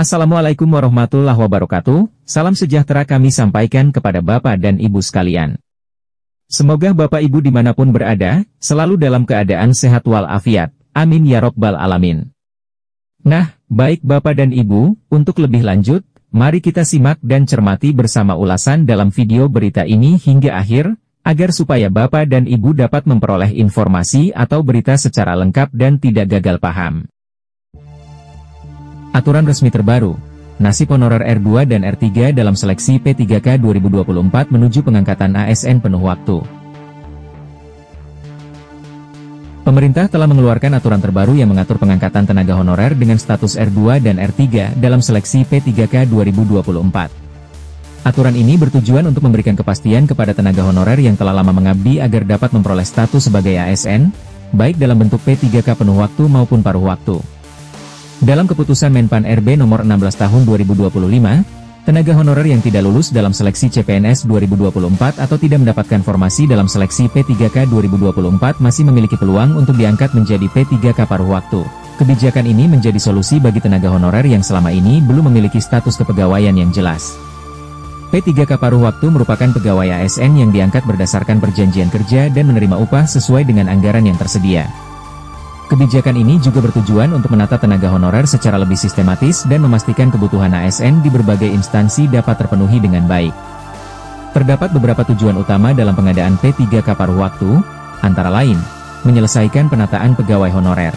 Assalamualaikum warahmatullahi wabarakatuh, salam sejahtera kami sampaikan kepada Bapak dan Ibu sekalian. Semoga Bapak Ibu dimanapun berada, selalu dalam keadaan sehat walafiat, amin ya robbal alamin. Nah, baik Bapak dan Ibu, untuk lebih lanjut, mari kita simak dan cermati bersama ulasan dalam video berita ini hingga akhir, agar supaya Bapak dan Ibu dapat memperoleh informasi atau berita secara lengkap dan tidak gagal paham. Aturan resmi terbaru, nasib honorer R2 dan R3 dalam seleksi P3K 2024 menuju pengangkatan ASN penuh waktu. Pemerintah telah mengeluarkan aturan terbaru yang mengatur pengangkatan tenaga honorer dengan status R2 dan R3 dalam seleksi P3K 2024. Aturan ini bertujuan untuk memberikan kepastian kepada tenaga honorer yang telah lama mengabdi agar dapat memperoleh status sebagai ASN, baik dalam bentuk P3K penuh waktu maupun paruh waktu. Dalam keputusan Menpan RB nomor 16 tahun 2025, tenaga honorer yang tidak lulus dalam seleksi CPNS 2024 atau tidak mendapatkan formasi dalam seleksi P3K 2024 masih memiliki peluang untuk diangkat menjadi P3K paruh waktu. Kebijakan ini menjadi solusi bagi tenaga honorer yang selama ini belum memiliki status kepegawaian yang jelas. P3K paruh waktu merupakan pegawai ASN yang diangkat berdasarkan perjanjian kerja dan menerima upah sesuai dengan anggaran yang tersedia. Kebijakan ini juga bertujuan untuk menata tenaga honorer secara lebih sistematis dan memastikan kebutuhan ASN di berbagai instansi dapat terpenuhi dengan baik. Terdapat beberapa tujuan utama dalam pengadaan P3K paruh waktu, antara lain, menyelesaikan penataan pegawai honorer,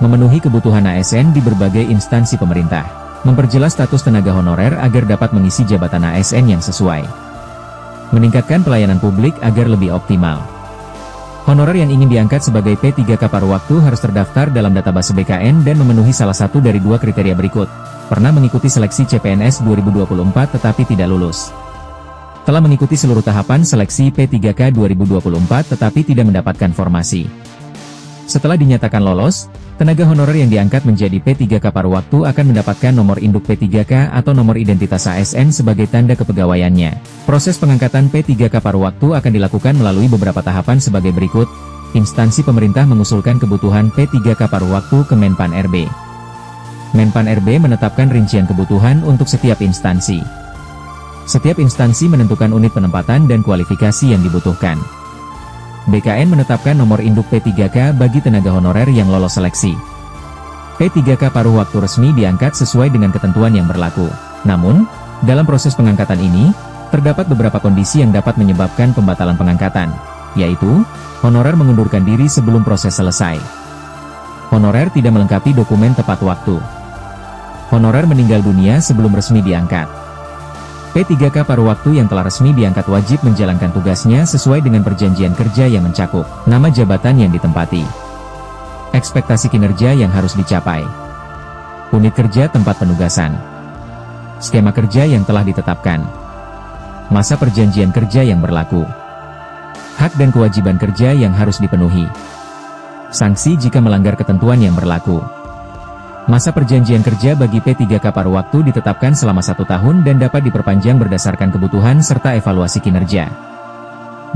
memenuhi kebutuhan ASN di berbagai instansi pemerintah, memperjelas status tenaga honorer agar dapat mengisi jabatan ASN yang sesuai, meningkatkan pelayanan publik agar lebih optimal. Honorer yang ingin diangkat sebagai P3K paruh waktu harus terdaftar dalam database BKN dan memenuhi salah satu dari dua kriteria berikut. Pernah mengikuti seleksi CPNS 2024 tetapi tidak lulus. Telah mengikuti seluruh tahapan seleksi P3K 2024 tetapi tidak mendapatkan formasi. Setelah dinyatakan lolos, tenaga honorer yang diangkat menjadi P3K paruh waktu akan mendapatkan nomor induk P3K atau nomor identitas ASN sebagai tanda kepegawaiannya. Proses pengangkatan P3K paruh waktu akan dilakukan melalui beberapa tahapan sebagai berikut. Instansi pemerintah mengusulkan kebutuhan P3K paruh waktu ke Menpan RB. Menpan RB menetapkan rincian kebutuhan untuk setiap instansi. Setiap instansi menentukan unit penempatan dan kualifikasi yang dibutuhkan. BKN menetapkan nomor induk P3K bagi tenaga honorer yang lolos seleksi. P3K paruh waktu resmi diangkat sesuai dengan ketentuan yang berlaku. Namun, dalam proses pengangkatan ini, terdapat beberapa kondisi yang dapat menyebabkan pembatalan pengangkatan, yaitu, honorer mengundurkan diri sebelum proses selesai. Honorer tidak melengkapi dokumen tepat waktu. Honorer meninggal dunia sebelum resmi diangkat. P3K paruh waktu yang telah resmi diangkat wajib menjalankan tugasnya sesuai dengan perjanjian kerja yang mencakup nama jabatan yang ditempati, ekspektasi kinerja yang harus dicapai, unit kerja tempat penugasan, skema kerja yang telah ditetapkan, masa perjanjian kerja yang berlaku, hak dan kewajiban kerja yang harus dipenuhi, sanksi jika melanggar ketentuan yang berlaku. Masa perjanjian kerja bagi P3K paruh waktu ditetapkan selama 1 tahun dan dapat diperpanjang berdasarkan kebutuhan serta evaluasi kinerja.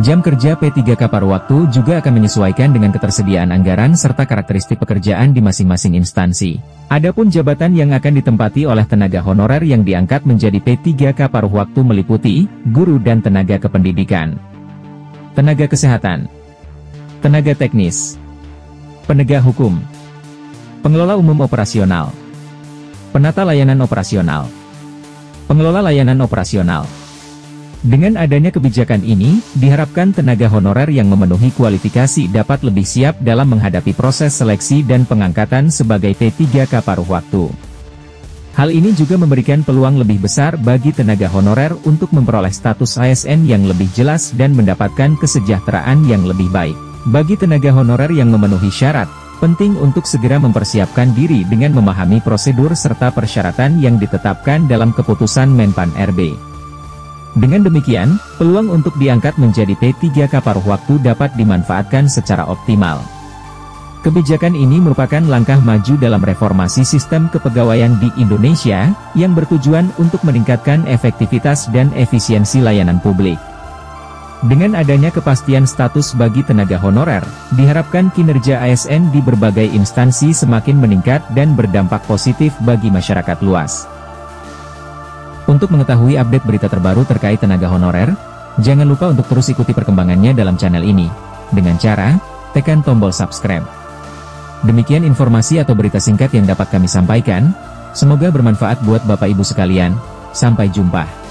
Jam kerja P3K paruh waktu juga akan menyesuaikan dengan ketersediaan anggaran serta karakteristik pekerjaan di masing-masing instansi. Adapun jabatan yang akan ditempati oleh tenaga honorer yang diangkat menjadi P3K paruh waktu meliputi guru dan tenaga kependidikan, tenaga kesehatan, tenaga teknis, penegak hukum, pengelola umum operasional, penata layanan operasional, pengelola layanan operasional. Dengan adanya kebijakan ini, diharapkan tenaga honorer yang memenuhi kualifikasi dapat lebih siap dalam menghadapi proses seleksi dan pengangkatan sebagai P3K paruh waktu. Hal ini juga memberikan peluang lebih besar bagi tenaga honorer untuk memperoleh status ASN yang lebih jelas dan mendapatkan kesejahteraan yang lebih baik. Bagi tenaga honorer yang memenuhi syarat, penting untuk segera mempersiapkan diri dengan memahami prosedur serta persyaratan yang ditetapkan dalam keputusan Menpan RB. Dengan demikian, peluang untuk diangkat menjadi P3K paruh waktu dapat dimanfaatkan secara optimal. Kebijakan ini merupakan langkah maju dalam reformasi sistem kepegawaian di Indonesia, yang bertujuan untuk meningkatkan efektivitas dan efisiensi layanan publik. Dengan adanya kepastian status bagi tenaga honorer, diharapkan kinerja ASN di berbagai instansi semakin meningkat dan berdampak positif bagi masyarakat luas. Untuk mengetahui update berita terbaru terkait tenaga honorer, jangan lupa untuk terus ikuti perkembangannya dalam channel ini, dengan cara tekan tombol subscribe. Demikian informasi atau berita singkat yang dapat kami sampaikan, semoga bermanfaat buat Bapak Ibu sekalian. Sampai jumpa.